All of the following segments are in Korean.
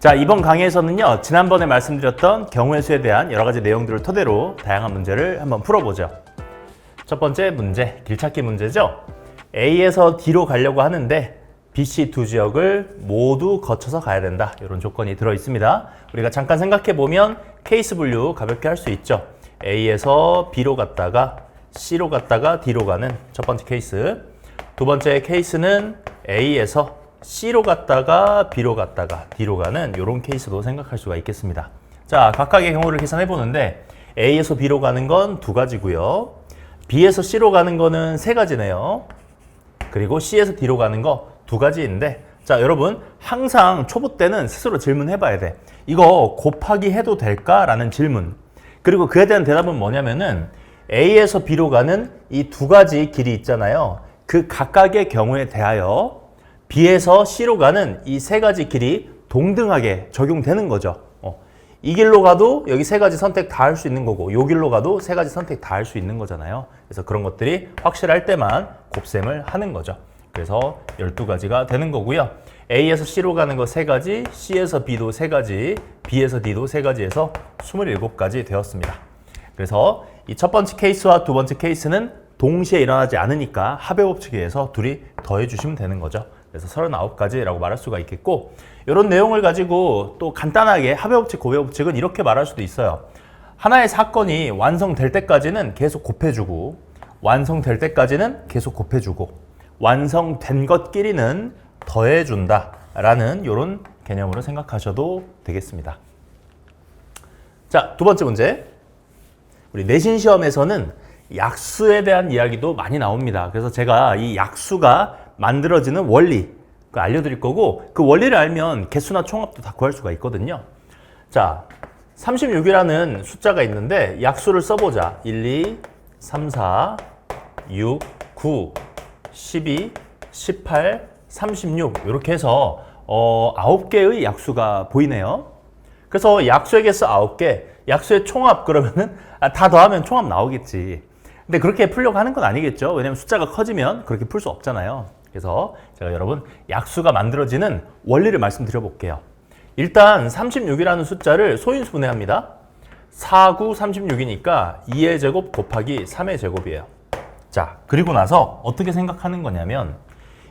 자, 이번 강의에서는요, 지난번에 말씀드렸던 경우의 수에 대한 여러 가지 내용들을 토대로 다양한 문제를 한번 풀어보죠. 첫 번째 문제, 길찾기 문제죠. A에서 D로 가려고 하는데 B, C 두 지역을 모두 거쳐서 가야 된다. 이런 조건이 들어 있습니다. 우리가 잠깐 생각해 보면 케이스 분류 가볍게 할 수 있죠. A에서 B로 갔다가 C로 갔다가 D로 가는 첫 번째 케이스. 두 번째 케이스는 A에서 C로 갔다가 B로 갔다가 D로 가는 이런 케이스도 생각할 수가 있겠습니다. 자, 각각의 경우를 계산해 보는데 A에서 B로 가는 건 두 가지고요. B에서 C로 가는 거는 세 가지네요. 그리고 C에서 D로 가는 거 두 가지인데, 자, 여러분 항상 초보 때는 스스로 질문해 봐야 돼. 이거 곱하기 해도 될까라는 질문. 그리고 그에 대한 대답은 뭐냐면은 A에서 B로 가는 이 두 가지 길이 있잖아요. 그 각각의 경우에 대하여 B에서 C로 가는 이 세 가지 길이 동등하게 적용되는 거죠. 이 길로 가도 여기 세 가지 선택 다 할 수 있는 거고, 이 길로 가도 세 가지 선택 다 할 수 있는 거잖아요. 그래서 그런 것들이 확실할 때만 곱셈을 하는 거죠. 그래서 12가지가 되는 거고요. A에서 C로 가는 거 세 가지, C에서 B도 세 가지, B에서 D도 세 가지에서 27가지 되었습니다. 그래서 이 첫 번째 케이스와 두 번째 케이스는 동시에 일어나지 않으니까 합의 법칙에 의해서 둘이 더해 주시면 되는 거죠. 그래서 39가지라고 말할 수가 있겠고, 이런 내용을 가지고 또 간단하게 합의 법칙, 곱의 법칙은 이렇게 말할 수도 있어요. 하나의 사건이 완성될 때까지는 계속 곱해주고, 완성될 때까지는 계속 곱해주고, 완성된 것끼리는 더해준다 라는 이런 개념으로 생각하셔도 되겠습니다. 자, 두 번째 문제. 우리 내신 시험에서는 약수에 대한 이야기도 많이 나옵니다. 그래서 제가 이 약수가 만들어지는 원리 알려드릴 거고, 그 원리를 알면 개수나 총합도 다 구할 수가 있거든요. 자, 36이라는 숫자가 있는데 약수를 써보자. 1, 2, 3, 4, 6, 9, 12, 18, 36 이렇게 해서 9개의 약수가 보이네요. 그래서 약수의 개수 9개, 약수의 총합 그러면은 다 더하면 총합 나오겠지. 근데 그렇게 풀려고 하는 건 아니겠죠. 왜냐면 숫자가 커지면 그렇게 풀 수 없잖아요. 그래서 제가 여러분 약수가 만들어지는 원리를 말씀드려 볼게요. 일단 36이라는 숫자를 소인수분해합니다. 4, 9, 36이니까 2의 제곱 곱하기 3의 제곱이에요. 자, 그리고 나서 어떻게 생각하는 거냐면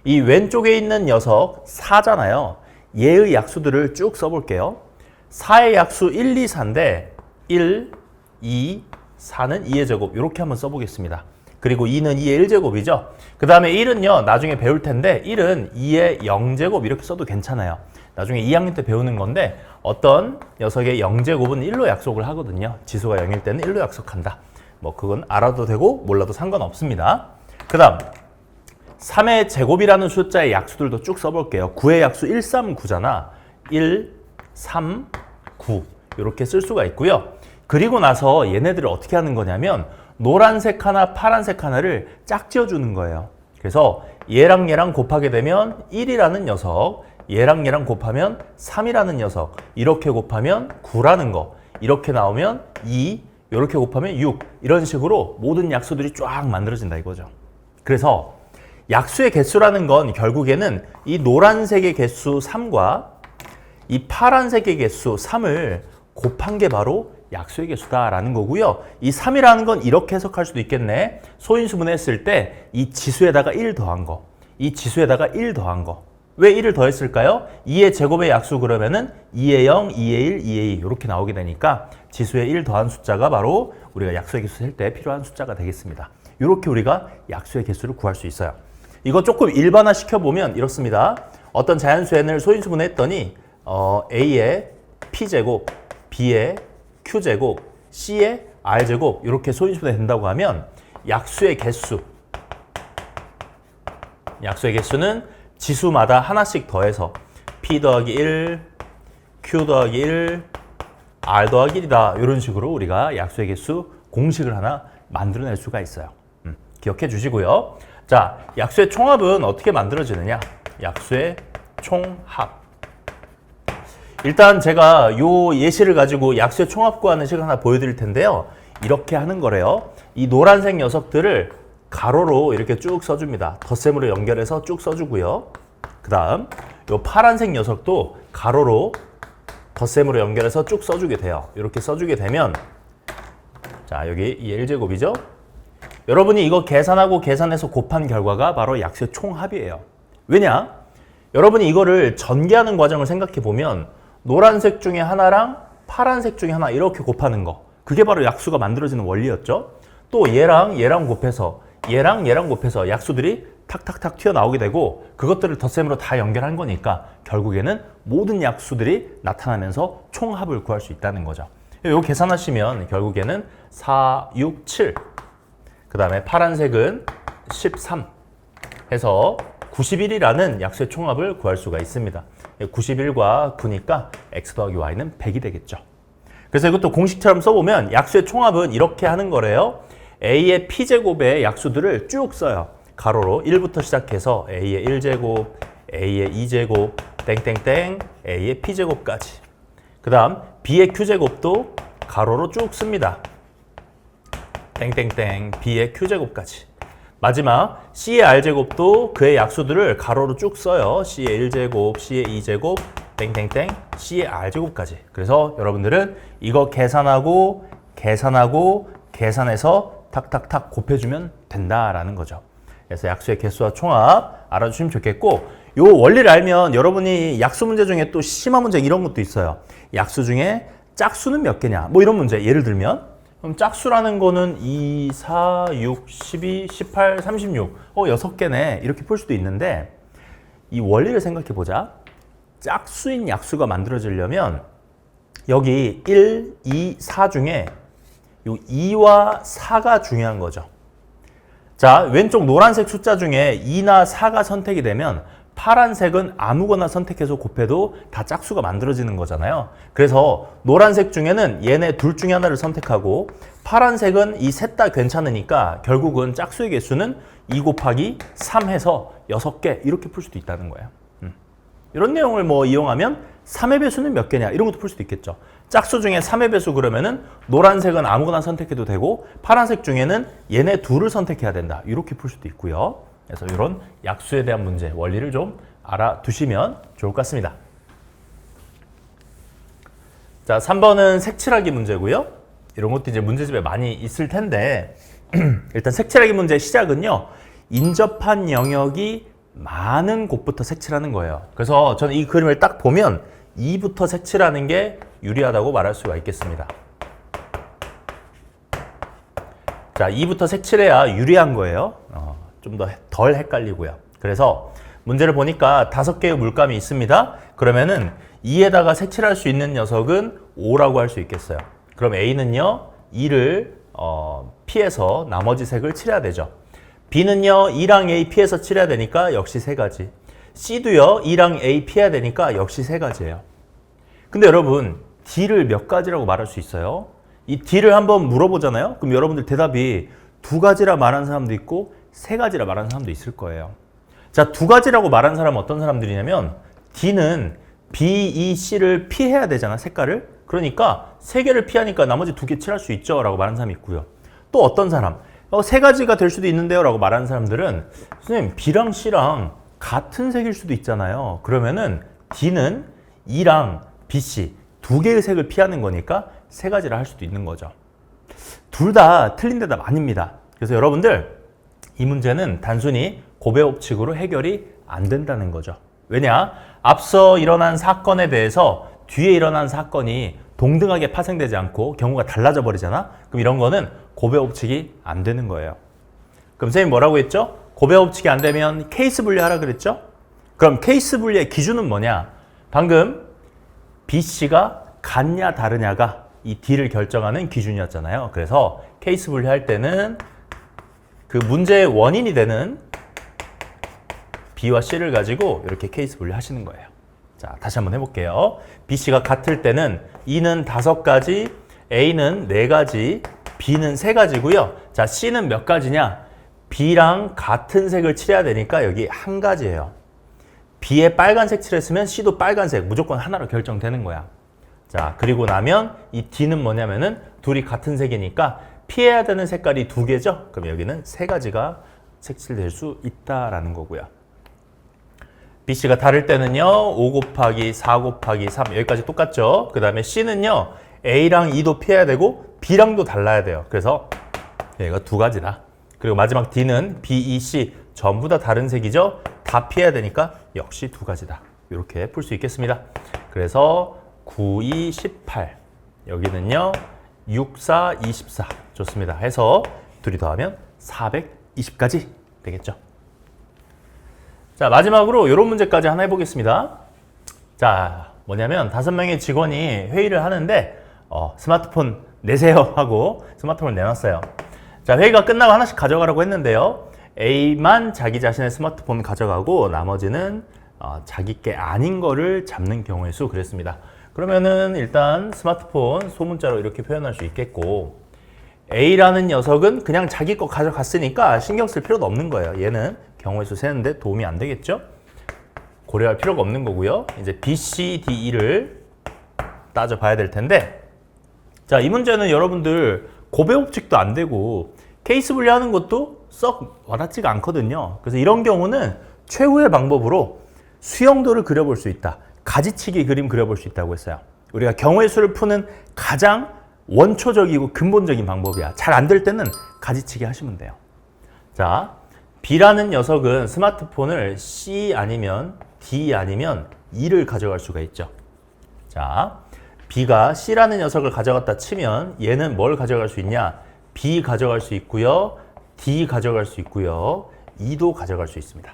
이 왼쪽에 있는 녀석 4잖아요. 얘의 약수들을 쭉 써볼게요. 4의 약수 1, 2, 4인데 1, 2, 4는 2의 제곱 이렇게 한번 써보겠습니다. 그리고 2는 2의 1제곱이죠. 그 다음에 1은요 나중에 배울 텐데 1은 2의 0제곱 이렇게 써도 괜찮아요. 나중에 2학년 때 배우는 건데 어떤 녀석의 0제곱은 1로 약속을 하거든요. 지수가 0일 때는 1로 약속한다. 뭐 그건 알아도 되고 몰라도 상관없습니다. 그 다음 3의 제곱이라는 숫자의 약수들도 쭉 써볼게요. 9의 약수 1, 3, 9잖아. 1, 3, 9 이렇게 쓸 수가 있고요. 그리고 나서 얘네들을 어떻게 하는 거냐면 노란색 하나, 파란색 하나를 짝지어주는 거예요. 그래서 얘랑 얘랑 곱하게 되면 1이라는 녀석, 얘랑 얘랑 곱하면 3이라는 녀석, 이렇게 곱하면 9라는 거, 이렇게 나오면 2, 이렇게 곱하면 6, 이런 식으로 모든 약수들이 쫙 만들어진다 이거죠. 그래서 약수의 개수라는 건 결국에는 이 노란색의 개수 3과 이 파란색의 개수 3을 곱한 게 바로 약수의 개수다라는 거고요. 이 3이라는 건 이렇게 해석할 수도 있겠네. 소인수분해했을 때 이 지수에다가 1 더한 거, 이 지수에다가 1 더한 거. 왜 1을 더했을까요? 2의 제곱의 약수 그러면은 2의 0, 2의 1, 2의 2 이렇게 나오게 되니까 지수에 1 더한 숫자가 바로 우리가 약수의 개수 셀 때 필요한 숫자가 되겠습니다. 이렇게 우리가 약수의 개수를 구할 수 있어요. 이거 조금 일반화 시켜보면 이렇습니다. 어떤 자연수n을 소인수분해했더니 A의 P제곱, B의 Q제곱, C의 R제곱 이렇게 소인수분해 된다고 하면 약수의 개수는 지수마다 하나씩 더해서 P 더하기 1, Q 더하기 1, R 더하기 1이다. 이런 식으로 우리가 약수의 개수 공식을 하나 만들어낼 수가 있어요. 기억해 주시고요. 자, 약수의 총합은 어떻게 만들어지느냐? 약수의 총합. 일단 제가 요 예시를 가지고 약수의 총합 구하는 식을 하나 보여드릴 텐데요. 이렇게 하는 거래요. 이 노란색 녀석들을 가로로 이렇게 쭉 써줍니다. 덧셈으로 연결해서 쭉 써주고요. 그 다음 요 파란색 녀석도 가로로 덧셈으로 연결해서 쭉 써주게 돼요. 이렇게 써주게 되면 자, 여기 이 1제곱이죠. 여러분이 이거 계산하고 계산해서 곱한 결과가 바로 약수의 총합이에요. 왜냐? 여러분이 이거를 전개하는 과정을 생각해 보면 노란색 중에 하나랑 파란색 중에 하나 이렇게 곱하는 거, 그게 바로 약수가 만들어지는 원리였죠. 또 얘랑 얘랑 곱해서 얘랑 얘랑 곱해서 약수들이 탁탁탁 튀어나오게 되고 그것들을 덧셈으로 다 연결한 거니까 결국에는 모든 약수들이 나타나면서 총합을 구할 수 있다는 거죠. 이거 계산하시면 결국에는 4, 6, 7, 그 다음에 파란색은 13 해서 91이라는 약수의 총합을 구할 수가 있습니다. 91과 9니까 x 더하기 y는 100이 되겠죠. 그래서 이것도 공식처럼 써보면 약수의 총합은 이렇게 하는 거래요. a의 p제곱의 약수들을 쭉 써요. 가로로 1부터 시작해서 a의 1제곱, a의 2제곱, 땡땡땡, a의 p제곱까지. 그 다음 b의 q제곱도 가로로 쭉 씁니다. 땡땡땡, b의 q제곱까지. 마지막 c의 r제곱도 그의 약수들을 가로로 쭉 써요. c의 1제곱, c의 2제곱, 땡땡땡, c의 r제곱까지. 그래서 여러분들은 이거 계산하고 계산해서 탁탁탁 곱해주면 된다라는 거죠. 그래서 약수의 개수와 총합 알아주시면 좋겠고, 요 원리를 알면 여러분이 약수 문제 중에 또 심화 문제 이런 것도 있어요. 약수 중에 짝수는 몇 개냐 뭐 이런 문제 예를 들면 그럼 짝수라는 거는 2, 4, 6, 12, 18, 36 6개네 이렇게 풀 수도 있는데 이 원리를 생각해 보자. 짝수인 약수가 만들어지려면 여기 1, 2, 4 중에 요 2와 4가 중요한 거죠. 자, 왼쪽 노란색 숫자 중에 2나 4가 선택이 되면 파란색은 아무거나 선택해서 곱해도 다 짝수가 만들어지는 거잖아요. 그래서 노란색 중에는 얘네 둘 중에 하나를 선택하고 파란색은 이 셋 다 괜찮으니까 결국은 짝수의 개수는 2 곱하기 3 해서 6개 이렇게 풀 수도 있다는 거예요. 이런 내용을 뭐 이용하면 3의 배수는 몇 개냐 이런 것도 풀 수도 있겠죠. 짝수 중에 3의 배수 그러면은 노란색은 아무거나 선택해도 되고 파란색 중에는 얘네 둘을 선택해야 된다. 이렇게 풀 수도 있고요. 그래서 이런 약수에 대한 문제, 원리를 좀 알아두시면 좋을 것 같습니다. 자, 3번은 색칠하기 문제고요. 이런 것도 이제 문제집에 많이 있을 텐데 일단 색칠하기 문제의 시작은요. 인접한 영역이 많은 곳부터 색칠하는 거예요. 그래서 저는 이 그림을 딱 보면 2부터 색칠하는 게 유리하다고 말할 수가 있겠습니다. 자, 2부터 색칠해야 유리한 거예요. 좀 더 덜 헷갈리고요. 그래서 문제를 보니까 5개의 물감이 있습니다. 그러면은 2에다가 색칠할 수 있는 녀석은 5라고 할 수 있겠어요. 그럼 A는요, 2를 피해서 나머지 색을 칠해야 되죠. B는요, 2랑 A 피해서 칠해야 되니까 역시 3가지. C도요, 2랑 A 피해야 되니까 역시 3가지예요. 근데 여러분, D를 몇 가지라고 말할 수 있어요? 이 D를 한번 물어보잖아요? 그럼 여러분들 대답이 2가지라 말하는 사람도 있고 3가지라 말하는 사람도 있을 거예요. 자, 2가지라고 말하는 사람은 어떤 사람들이냐면 D는 B, E, C를 피해야 되잖아, 색깔을. 그러니까 3개를 피하니까 나머지 2개 칠할 수 있죠 라고 말하는 사람이 있고요. 또 어떤 사람, 3가지가 될 수도 있는데요 라고 말하는 사람들은 선생님 B랑 C랑 같은 색일 수도 있잖아요. 그러면은 D는 E랑 B, C 2개의 색을 피하는 거니까 3가지라 할 수도 있는 거죠. 둘 다 틀린 대답 아닙니다. 그래서 여러분들 이 문제는 단순히 고배 법칙으로 해결이 안 된다는 거죠. 왜냐? 앞서 일어난 사건에 대해서 뒤에 일어난 사건이 동등하게 파생되지 않고 경우가 달라져 버리잖아? 그럼 이런 거는 고배 법칙이 안 되는 거예요. 그럼 선생님 뭐라고 했죠? 고배 법칙이 안 되면 케이스 분리하라 그랬죠? 그럼 케이스 분리의 기준은 뭐냐? 방금 BC가 같냐 다르냐가 이 D를 결정하는 기준이었잖아요. 그래서 케이스 분리할 때는 그 문제의 원인이 되는 B와 C를 가지고 이렇게 케이스 분리하시는 거예요. 자, 다시 한번 해볼게요. BC가 같을 때는 E는 5가지, A는 4가지, B는 3가지고요. 자, C는 몇 가지냐? B랑 같은 색을 칠해야 되니까 여기 1가지예요. B에 빨간색 칠했으면 C도 빨간색, 무조건 하나로 결정되는 거야. 자, 그리고 나면 이 D는 뭐냐면은 둘이 같은 색이니까 피해야 되는 색깔이 2개죠? 그럼 여기는 3가지가 색칠될 수 있다라는 거고요. BC가 다를 때는요 5 곱하기 4 곱하기 3 여기까지 똑같죠. 그 다음에 C는요 A랑 E도 피해야 되고 B랑도 달라야 돼요. 그래서 얘가 두 가지다. 그리고 마지막 D는 B, E, C 전부 다 다른 색이죠. 다 피해야 되니까 역시 두 가지다. 이렇게 풀 수 있겠습니다. 그래서 9, 2, 18 여기는요 6, 4, 24 좋습니다. 해서 둘이 더하면 420까지 되겠죠. 자, 마지막으로 이런 문제까지 하나 해보겠습니다. 자, 뭐냐면 5명의 직원이 회의를 하는데 스마트폰 내세요 하고 스마트폰을 내놨어요. 자, 회의가 끝나고 하나씩 가져가라고 했는데요. A만 자기 자신의 스마트폰 가져가고 나머지는 자기 게 아닌 거를 잡는 경우의 수 그랬습니다. 그러면은 일단 스마트폰 소문자로 이렇게 표현할 수 있겠고 A라는 녀석은 그냥 자기 거 가져갔으니까 신경 쓸 필요도 없는 거예요. 얘는 경우의 수 세는데 도움이 안 되겠죠? 고려할 필요가 없는 거고요. 이제 B, C, D, E를 따져봐야 될 텐데 자, 이 문제는 여러분들 곱의 법칙도 안 되고 케이스 분리하는 것도 썩 와닿지가 않거든요. 그래서 이런 경우는 최후의 방법으로 수영도를 그려볼 수 있다. 가지치기 그림 그려볼 수 있다고 했어요. 우리가 경우의 수를 푸는 가장 원초적이고 근본적인 방법이야. 잘 안 될 때는 가지치기 하시면 돼요. 자, B라는 녀석은 스마트폰을 C 아니면 D 아니면 E를 가져갈 수가 있죠. 자, B가 C라는 녀석을 가져갔다 치면 얘는 뭘 가져갈 수 있냐? B 가져갈 수 있고요. D 가져갈 수 있고요. E도 가져갈 수 있습니다.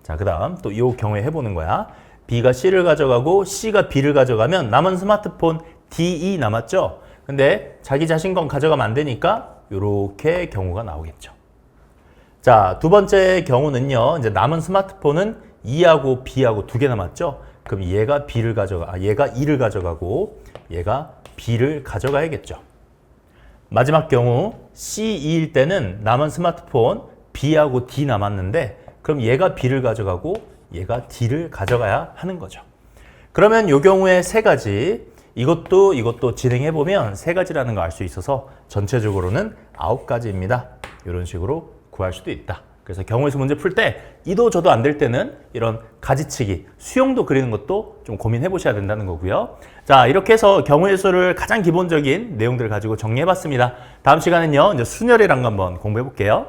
자, 그 다음 또 이 경우에 해보는 거야. B가 C를 가져가고 C가 B를 가져가면 남은 스마트폰 D, E 남았죠? 근데 자기 자신 건 가져가면 안 되니까 이렇게 경우가 나오겠죠. 자, 두 번째 경우는요. 이제 남은 스마트폰은 E하고 B하고 두 개 남았죠? 그럼 얘가 얘가 E를 가져가고 얘가 B를 가져가야겠죠. 마지막 경우 C, E일 때는 남은 스마트폰 B하고 D 남았는데 그럼 얘가 B를 가져가고 얘가 D를 가져가야 하는 거죠. 그러면 이 경우에 세 가지 이것도 진행해보면 세 가지라는 걸 알 수 있어서 전체적으로는 9가지입니다. 이런 식으로 구할 수도 있다. 그래서 경우의 수 문제 풀 때 이도 저도 안 될 때는 이런 가지치기, 수용도 그리는 것도 좀 고민해 보셔야 된다는 거고요. 자, 이렇게 해서 경우의 수를 가장 기본적인 내용들을 가지고 정리해 봤습니다. 다음 시간은요, 이제 순열이란 거 한번 공부해 볼게요.